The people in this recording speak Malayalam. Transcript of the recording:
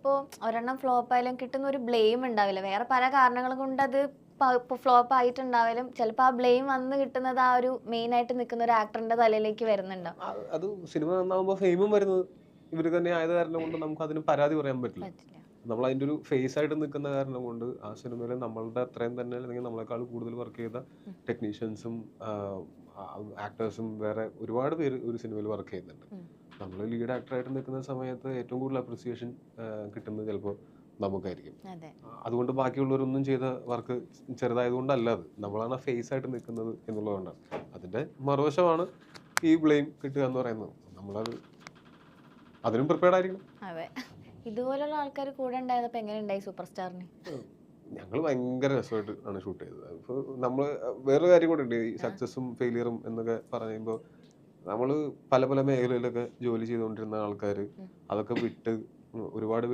ഇപ്പോൾ ഒരെണ്ണം ഫ്ലോപ്പ് ആയാലും കിട്ടുന്ന ഒരു ബ്ലെയിം ഉണ്ടാവില്ല. വേറെ പല കാരണങ്ങൾ കൊണ്ട് അത് ഫ്ലോപ്പ് ആയിട്ടുണ്ടായാലും ചിലപ്പോൾ ആ ബ്ലെയിം വന്ന് കിട്ടുന്നത് ആ ഒരു മെയിൻ ആയിട്ട് നിൽക്കുന്ന ഒരു ആക്ടറിന്റെ തലയിലേക്ക് വരുന്നുണ്ടാവും. അത് സിനിമ നന്നാവുമ്പോൾ ഫെയിമും വരുന്നത് ഇവർ തന്നെ ആയത് കാരണം കൊണ്ട് നമുക്ക് അതിന് പരാതി പറയാൻ പറ്റില്ല. പറ്റില്ല. നമ്മൾ അതിൻ്റെ ഒരു ഫേസ് ആയിട്ട് നിൽക്കുന്ന കാരണം കൊണ്ട് ആ സിനിമയിൽ നമ്മളുടെ അത്രയും തന്നെ അല്ലെങ്കിൽ നമ്മളെക്കാൾ കൂടുതൽ വർക്ക് ചെയ്ത ടെക്നീഷ്യൻസും ആക്ടേഴ്സും വേറെ ഒരുപാട് പേര് ഒരു സിനിമയിൽ വർക്ക് ചെയ്യുന്നുണ്ട്. നമ്മൾ ലീഡ് ആക്ടറായിട്ട് നിൽക്കുന്ന സമയത്ത് ഏറ്റവും കൂടുതൽ അപ്രിസിയേഷൻ കിട്ടുന്നത് ചിലപ്പോൾ നമുക്കായിരിക്കും. അതെ. അതുകൊണ്ട് ബാക്കിയുള്ളവരൊന്നും ചെയ്ത വർക്ക് ചെറുതായതുകൊണ്ടല്ല, അത് നമ്മളാണ് ഫേസ് ആയിട്ട് നിൽക്കുന്നത് എന്നുള്ളതുകൊണ്ടാണ്. അതിൻ്റെ മറുവശമാണ് ഈ ബ്ലെയിം കിട്ടുക എന്ന് പറയുന്നത്. നമ്മളത് അതിനും പ്രിപ്പയർഡ് ആയിരിക്കണം. അതെ. ഇതുപോലുള്ള ആൾക്കാർ കൂടെ ഉണ്ടായപ്പോൾ എങ്ങനെ ഉണ്ടായി സൂപ്പർ സ്റ്റാറിന്? ഞങ്ങൾ ഭയങ്കര രസമായിട്ട് ആണ് ഷൂട്ട് ചെയ്തത്. ഇപ്പോൾ നമ്മൾ വേറൊരു കാര്യം കൂടെ ഉണ്ട്, ഈ സക്സസും ഫെയിലിയറും എന്നൊക്കെ പറയുമ്പോൾ നമ്മൾ പല പല മേഖലയിലൊക്കെ ജോലി ചെയ്തുകൊണ്ടിരുന്ന ആൾക്കാർ അതൊക്കെ വിട്ട് ഒരുപാട് പേര്